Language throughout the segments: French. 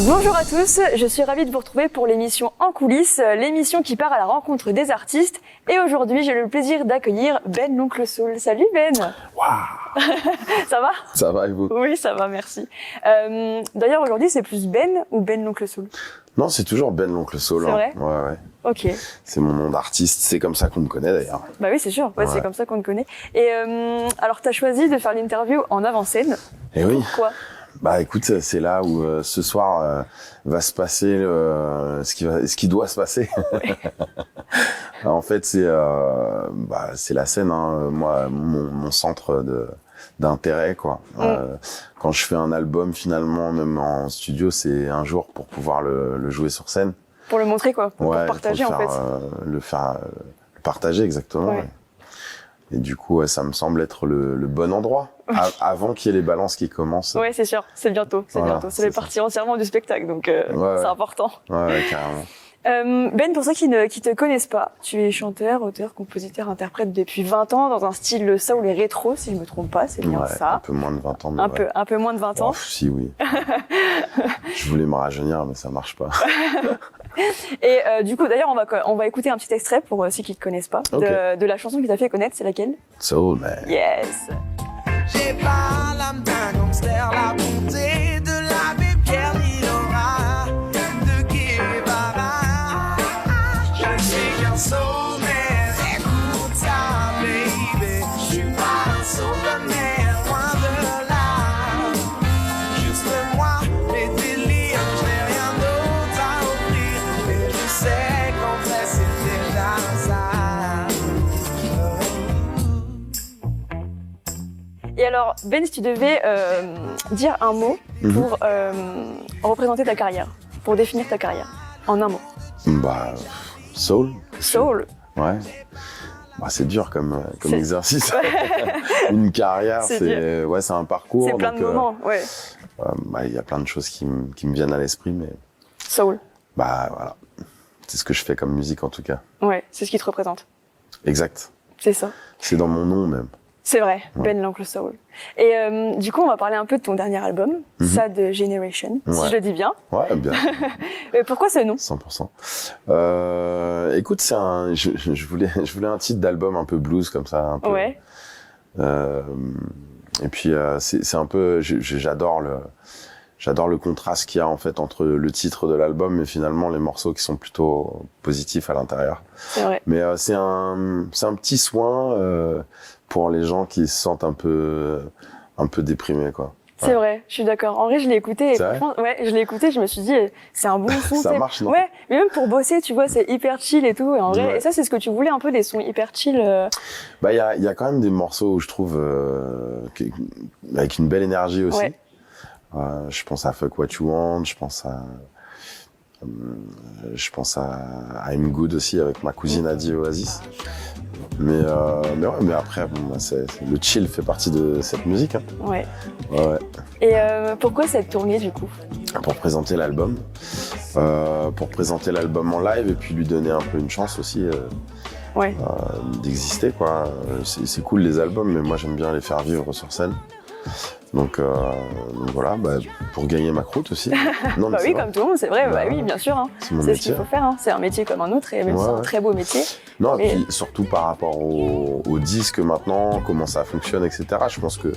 Bonjour à tous, je suis ravie de vous retrouver pour l'émission En coulisses, l'émission qui part à la rencontre des artistes. Et aujourd'hui, j'ai le plaisir d'accueillir Ben l'Oncle Soul. Salut Ben. Waouh. Ça va? Ça va et vous? Oui, ça va, merci. D'ailleurs, aujourd'hui, c'est plus Ben ou Ben l'Oncle Soul? Non, c'est toujours Ben l'Oncle Soul. C'est vrai? Ouais. Ok. C'est mon nom d'artiste, c'est comme ça qu'on me connaît d'ailleurs. Bah oui, c'est sûr, ouais. C'est comme ça qu'on te connaît. Et alors, t'as choisi de faire l'interview en avant-scène. Eh oui. Pourquoi? Bah écoute, c'est là où ce soir va se passer ce qui doit se passer. En fait, c'est la scène, hein. Moi, mon centre d'intérêt, quoi. Quand je fais un album, finalement, même en studio, c'est un jour pour pouvoir le jouer sur scène. Pour le montrer, quoi. Pour partager, pour en fait. Le partager, exactement. Ouais. Ouais. Et du coup, ça me semble être le bon endroit. Avant qu'il y ait les balances qui commencent. Ouais, c'est sûr. C'est bientôt. Ça fait partie entièrement du spectacle, donc c'est important. Ouais, carrément. Ben, pour ceux qui te connaissent pas, tu es chanteur, auteur, compositeur, interprète depuis 20 ans dans un style soul et rétro, si je me trompe pas, c'est bien ça. Un peu moins de 20 ans. Mais un peu moins de 20 ans. Oh, si, oui. Je voulais me rajeunir, mais ça marche pas. Et du coup, d'ailleurs, on va écouter un petit extrait pour ceux qui te connaissent pas de la chanson qui t'a fait connaître. C'est laquelle? Soul, man. Yes. J'ai pas l'âme d'un gangster, la bonté de l'abbé Pierre Nilora, de Guevara. Je suis qu'un soul man, écoute ça, baby. Je suis pas un soul man, loin de là. Juste moi, mes délires, j'ai rien d'autre à offrir. Et je sais qu'en vrai c'est déjà ça. Et alors, Ben, si tu devais dire un mot pour représenter ta carrière, pour définir ta carrière, en un mot. Bah, soul. Soul. Ouais. Bah, c'est dur comme exercice. Une carrière, c'est un parcours. C'est plein de moments, ouais. Bah, y a plein de choses qui me viennent à l'esprit, mais. Soul. Bah, voilà. C'est ce que je fais comme musique, en tout cas. Ouais, c'est ce qui te représente. Exact. C'est ça. C'est dans mon nom, même. C'est vrai, Ouais. Ben l'Oncle Soul. Et du coup, on va parler un peu de ton dernier album, Sad Generation, si je le dis bien. Ouais, bien. Pourquoi ce nom? 100%. Écoute, je voulais un titre d'album un peu blues comme ça, un peu. Ouais. Et puis c'est un peu, j'adore le contraste qu'il y a en fait entre le titre de l'album et finalement les morceaux qui sont plutôt positifs à l'intérieur. C'est vrai. Mais c'est un petit soin pour les gens qui se sentent un peu déprimés, quoi. C'est vrai, je suis d'accord. En vrai, je l'ai écouté et franchement, je me suis dit, c'est un bon son. Ça marche, non? Ouais, mais même pour bosser, tu vois, c'est hyper chill et tout. Et en vrai, et ça, c'est ce que tu voulais un peu, des sons hyper chill. Bah, il y a quand même des morceaux où je trouve avec une belle énergie aussi. Ouais. Je pense à Fuck What You Want, je pense à I'm Good aussi avec ma cousine Adi Oasis. Mais après, bon, le chill fait partie de cette musique. Hein. Ouais. Ouais. Et pourquoi cette tournée du coup? Pour présenter l'album. Pour présenter l'album en live et puis lui donner un peu une chance aussi d'exister, quoi. C'est cool les albums, mais moi j'aime bien les faire vivre sur scène. Donc voilà, pour gagner ma croûte aussi. Non, bah oui, comme tout le monde, c'est vrai. Bah oui, bien sûr. Hein. C'est mon c'est métier. ce qu'il faut faire. Hein. C'est un métier comme un autre et même c'est un très beau métier. Non, et puis surtout par rapport au disque maintenant, comment ça fonctionne, etc. Je pense que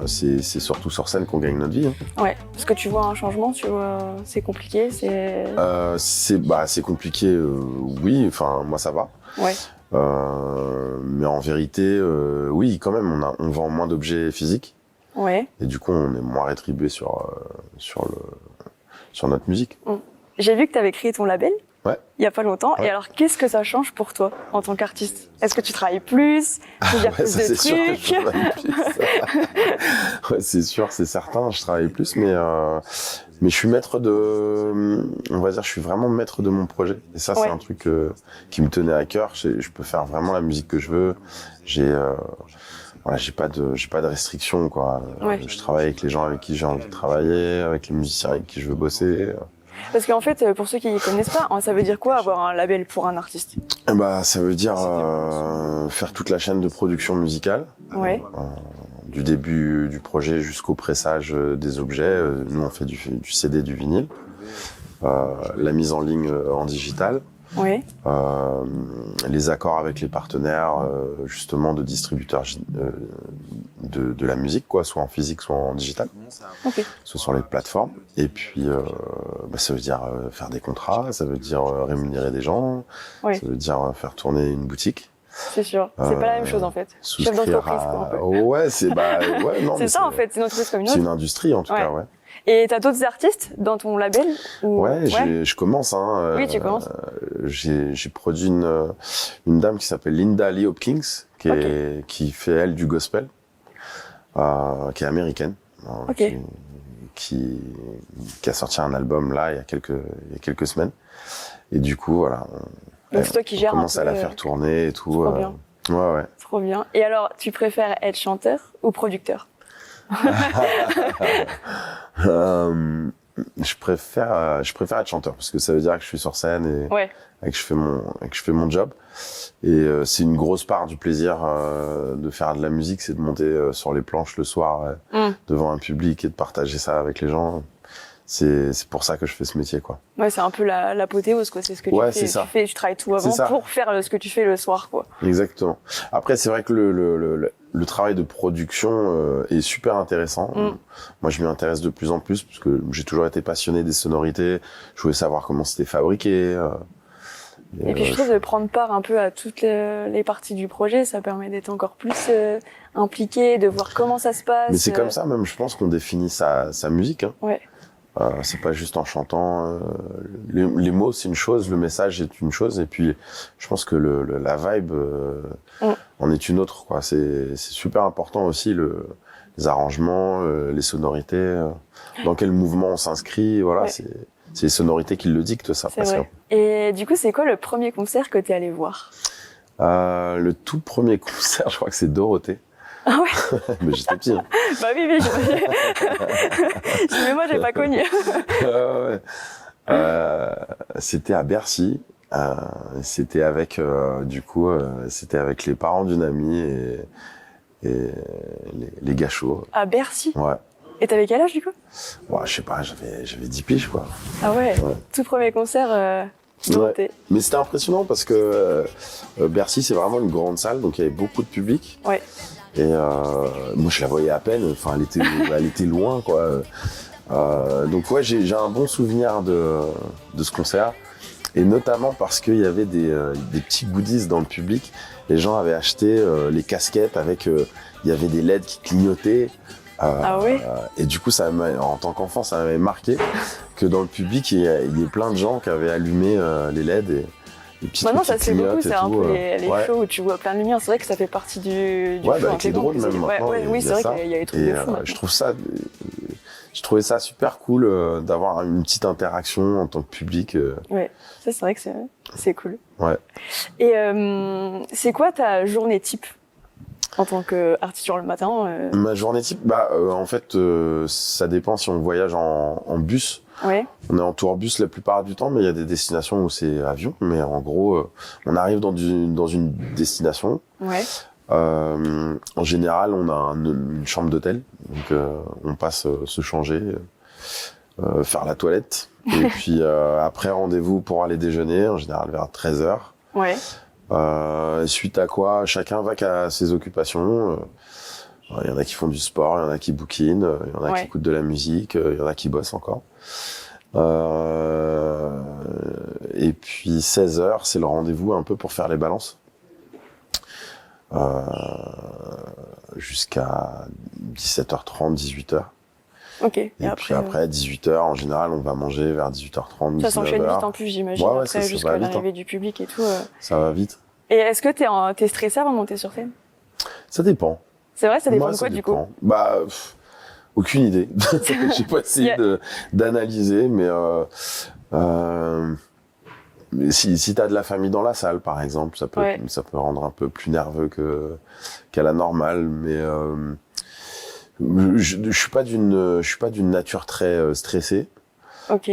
c'est surtout sur scène qu'on gagne notre vie. Hein. Ouais, parce que tu vois un changement, tu vois, c'est compliqué, c'est compliqué, oui. Enfin, moi ça va. Ouais. Mais en vérité, oui, quand même, on vend moins d'objets physiques. Ouais. Et du coup, on est moins rétribué sur notre musique. J'ai vu que tu avais créé ton label. Ouais. Il y a pas longtemps. Ouais. Et alors, qu'est-ce que ça change pour toi en tant qu'artiste? Est-ce que tu travailles plus? Tu gères plus de trucs? Ouais, c'est sûr, c'est certain. Je travaille plus, mais je suis je suis vraiment maître de mon projet. Et ça, c'est un truc qui me tenait à cœur. Je peux faire vraiment la musique que je veux. J'ai pas de restrictions, quoi. Ouais. Je travaille avec les gens avec qui j'ai envie de travailler, avec les musiciens avec qui je veux bosser. Parce qu'en fait, pour ceux qui ne connaissent pas, ça veut dire quoi avoir un label pour un artiste? Ça veut dire faire toute la chaîne de production musicale. Ouais. du début du projet jusqu'au pressage des objets. Nous, on fait du CD, du vinyle. La mise en ligne en digital. Oui. Les accords avec les partenaires, justement, de distributeurs de la musique, quoi, soit en physique, soit en digital. Ok. Soit sur les plateformes. Et puis, ça veut dire faire des contrats, ça veut dire rémunérer des gens, Oui. ça veut dire faire tourner une boutique. C'est sûr. C'est pas la même chose en fait. Chef Souscrire d'entreprise, quoi, un peu. Ouais, non, C'est mais ça en fait, c'est une entreprise comme une C'est autre. une industrie, en tout Ouais. cas, ouais. Et t'as d'autres artistes dans ton label ou... Ouais, je commence. Hein, Oui, tu commences. J'ai produit une dame qui s'appelle Linda Lee Hopkins, qui fait elle du gospel, qui est américaine, Ok. qui a sorti un album là il y a quelques semaines. Et du coup, voilà. Donc c'est toi qui on gères un commence peu, à la faire tourner et tout. trop bien. Ouais. Trop bien. Et alors, tu préfères être chanteur ou producteur? Je préfère être chanteur parce que ça veut dire que je suis sur scène et que je fais mon job. Et c'est une grosse part du plaisir de faire de la musique, c'est de monter sur les planches le soir devant un public et de partager ça avec les gens. C'est pour ça que je fais ce métier, quoi. Ouais, c'est un peu l'apothéose, quoi. C'est ce que tu Ouais, fais. c'est ça. Tu travailles tout avant pour faire ce que tu fais le soir, quoi. Exactement. Après, c'est vrai que le travail de production est super intéressant. Moi, je m'y intéresse de plus en plus parce que j'ai toujours été passionné des sonorités. Je voulais savoir comment c'était fabriqué. Et puis, je trouve de prendre part un peu à toutes les parties du projet, ça permet d'être encore plus impliqué, de voir comment ça se passe. Mais c'est comme ça, même, je pense qu'on définit sa musique. Hein. Ouais. C'est pas juste en chantant. Les mots, c'est une chose, le message est une chose, et puis je pense que la vibe en est une autre, quoi. C'est super important aussi les arrangements, les sonorités, dans quel mouvement on s'inscrit. Voilà, Ouais. c'est les sonorités qui le dictent, ça. C'est vrai. Et du coup, c'est quoi le premier concert que t'es allé voir? Le tout premier concert, je crois que c'est Dorothée. Ah ouais. Mais j'étais petit. Hein. Bah oui, mais moi j'ai pas connu. Ouais. C'était à Bercy. C'était avec c'était avec les parents d'une amie et les gars chauds. À Bercy. Ouais. Et t'avais quel âge du coup? Ouais, je sais pas, j'avais 10 piges, quoi. Ah ouais. Tout premier concert. Ouais. Mais c'était impressionnant parce que Bercy, c'est vraiment une grande salle, donc il y avait beaucoup de public. Ouais. Et moi, je la voyais à peine. Enfin, elle était loin, quoi. Donc ouais, j'ai un bon souvenir de ce concert, et notamment parce qu'il y avait des petits goodies dans le public. Les gens avaient acheté les casquettes avec, il y avait des LED qui clignotaient. Ah oui. Et du coup, en tant qu'enfant, ça m'avait marqué que dans le public, il y ait plein de gens qui avaient allumé les LED et les petits Maintenant, trucs ça qui se fait beaucoup, clignotent c'est et un tout, peu les ouais. shows où tu vois plein de lumière. C'est vrai que ça fait partie du Ouais, show avec les intégrant, drones parce que même ouais, maintenant. oui, c'est vrai qu'il y a des trucs et, de fou. je trouvais ça super cool d'avoir une petite interaction en tant que public. Ouais, ça c'est vrai que c'est cool. Ouais. Et c'est quoi ta journée type en tant qu'artiste sur le matin? Ma journée type, en fait, ça dépend si on voyage en bus. Ouais. On est en tourbus la plupart du temps, mais il y a des destinations où c'est avion. Mais en gros, on arrive dans une destination. Ouais. En général, on a une chambre d'hôtel, donc on passe se changer, faire la toilette, et puis après rendez-vous pour aller déjeuner, en général vers 13h. Ouais. Suite à quoi, chacun va qu'à ses occupations. Il y en a qui font du sport, il y en a qui bouquinent, il y en a qui écoutent de la musique, il y en a qui bossent encore. Et puis 16h, c'est le rendez-vous un peu pour faire les balances. Jusqu'à 17h30, 18h. Ok. Et puis après 18h, en général, on va manger vers 18h30, 19h. Ça s'enchaîne vite en plus, j'imagine. Ouais, après, ça jusqu'à va vite, l'arrivée du public et tout. Ça va vite. Et est-ce que t'es stressé avant de monter sur scène? Ça dépend. C'est vrai, ça dépend Moi, de quoi ça du dépend. coup? Aucune idée. J'ai pas essayé d'analyser, mais si t'as de la famille dans la salle, par exemple, ça peut rendre un peu plus nerveux qu'à la normale, mais je suis pas d'une nature très stressée. Ok.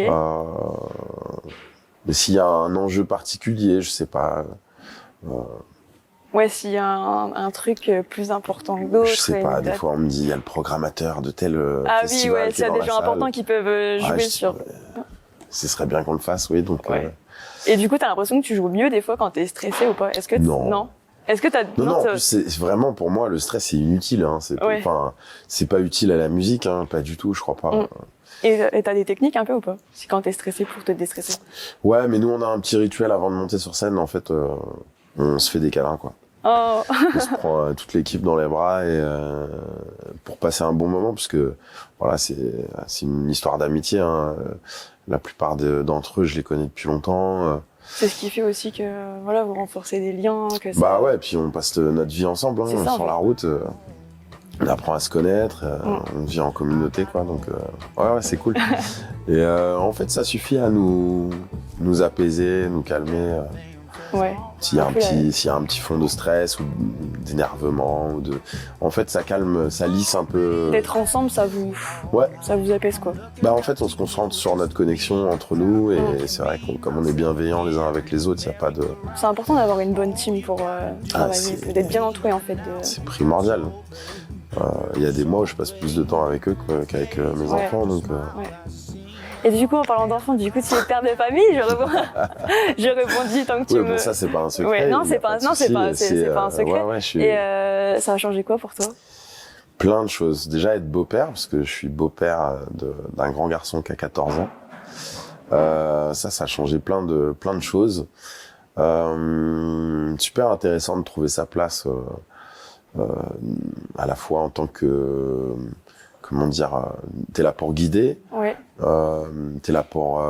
Mais s'il y a un enjeu particulier, je sais pas, Ouais, s'il y a un truc plus important que d'autres. Je sais et pas, une des date. fois on me dit il y a le programmateur de tel Ah oui, festival ouais, qui s'il y est a dans des la gens salle. importants qui peuvent Ouais, jouer je- sur. Ce serait bien qu'on le fasse, oui. Donc Ouais. Et du coup, t'as l'impression que tu joues mieux des fois quand t'es stressé ou pas? Est-ce que Non. Est-ce que t'as non, en t'as- plus c'est vraiment pour moi le stress c'est inutile. Hein. Ouais. Enfin, c'est pas utile à la musique, hein, pas du tout, je crois pas. Et t'as des techniques un peu ou pas? Si quand t'es stressé pour te déstresser. Ouais, mais nous on a un petit rituel avant de monter sur scène. En fait, on se fait des câlins, quoi. Oh. On se prend toute l'équipe dans les bras et pour passer un bon moment, parce que voilà, c'est une histoire d'amitié. Hein. La plupart d'entre eux, je les connais depuis longtemps. C'est ce qui fait aussi que voilà, vous renforcez des liens, que ça... Bah ouais, puis on passe notre vie ensemble, C'est hein, ça, en sur fait. la route. On apprend à se connaître, on vit en communauté, quoi. Donc ouais, c'est cool. Et en fait, ça suffit à nous apaiser, nous calmer. Ouais. S'il y a Un peu s'il y a un petit fond de stress ou d'énervement ou de, en fait, ça calme, ça lisse un peu. D'être ensemble, ça vous apaise quoi. Bah en fait, on se concentre sur notre connexion entre nous et c'est vrai que comme on est bienveillants les uns avec les autres, il y a pas de. C'est important d'avoir une bonne team pour travailler, c'est- d'être bien entouré en fait. C'est primordial. Il y a des mois où je passe plus de temps avec eux qu'avec mes Ouais. enfants, donc. Et du coup, en parlant d'enfants, du coup, tu es père de famille, je rebondis tant que tu Ouais, me. bon, ça c'est pas un secret. Ouais, non, il y c'est a pas, de non, c'est souci, pas, c'est pas un secret. Ouais, je suis Et ça a changé quoi pour toi? plein de choses. Déjà être beau-père, parce que je suis beau-père d'un grand garçon qui a 14 ans. Ça a changé plein de choses. Super intéressant de trouver sa place à la fois en tant que comment dire, t'es là pour guider, Ouais. t'es là pour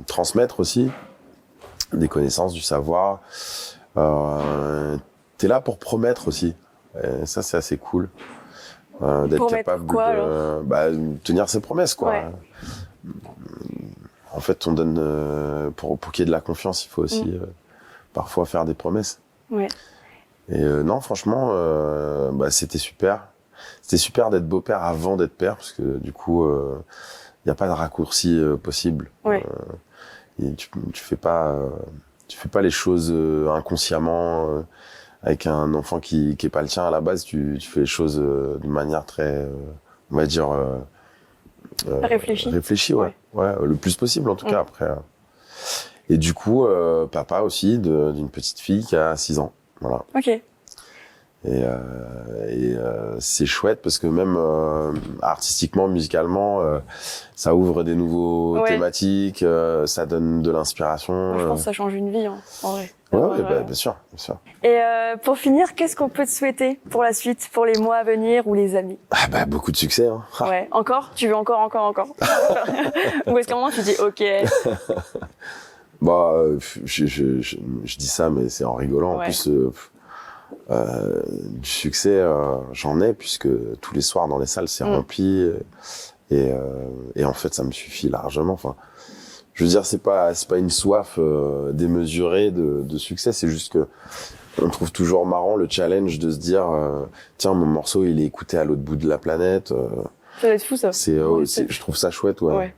transmettre aussi des connaissances, du savoir. T'es là pour promettre aussi. Et ça, c'est assez cool. D'être Promettre capable quoi, de tenir ses promesses, quoi. Ouais. En fait, on donne pour qu'il y ait de la confiance, il faut aussi parfois faire des promesses. Ouais. Et non, franchement, c'était super. C'était super d'être beau-père avant d'être père, parce que du coup, il n'y a pas de raccourci possible. Ouais. Et tu fais pas les choses inconsciemment avec un enfant qui est pas le tien à la base. Tu fais les choses de manière très, on va dire, réfléchie, ouais. Ouais, le plus possible en tout cas après. Et du coup, papa aussi d'une petite fille qui a 6 ans. Voilà. Ok. Et c'est chouette parce que même artistiquement, musicalement, ça ouvre des nouveaux thématiques, ça donne de l'inspiration. Moi, je pense que ça change une vie, hein, en vrai. Ouais, bien sûr. Et pour finir, qu'est-ce qu'on peut te souhaiter pour la suite, pour les mois à venir ou les années? Beaucoup de succès. Hein. Ouais. Encore? Tu veux encore? Ou est-ce qu'à un moment tu dis OK? Je dis ça, mais c'est en rigolant. Ouais. En plus, du succès, j'en ai puisque tous les soirs dans les salles c'est rempli et en fait ça me suffit largement. Enfin, je veux dire, c'est pas une soif démesurée de succès, c'est juste que on trouve toujours marrant le challenge de se dire tiens, mon morceau il est écouté à l'autre bout de la planète. Ça doit être fou ça. Je trouve ça chouette, ouais.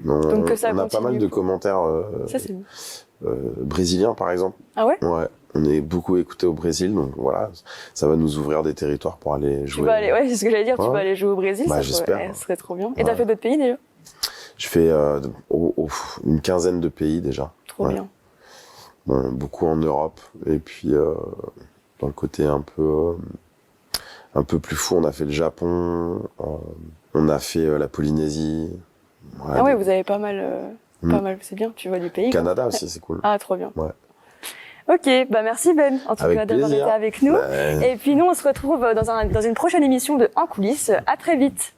Donc que ça on a pas mal de commentaires ça c'est bon. brésiliens par exemple. Ah ouais? Ouais. On est beaucoup écouté au Brésil, donc voilà, ça va nous ouvrir des territoires pour aller jouer. Tu vas aller, c'est ce que j'allais dire, tu Ouais. vas aller jouer au Brésil, J'espère. ça serait trop bien. Et t'as fait d'autres pays déjà? Je fais une quinzaine de pays déjà. Trop bien. Bon, beaucoup en Europe, et puis dans le côté un peu plus fou, on a fait le Japon, on a fait la Polynésie. Voilà, Ah ouais, vous avez pas mal, c'est bien, tu vois du pays. Canada aussi, c'est cool. Ah, trop bien. Ouais. Ok, merci Ben, en tout Avec cas d'avoir été plaisir. avec nous. Ben, Et puis nous, on se retrouve dans une prochaine émission de En coulisses. À très vite.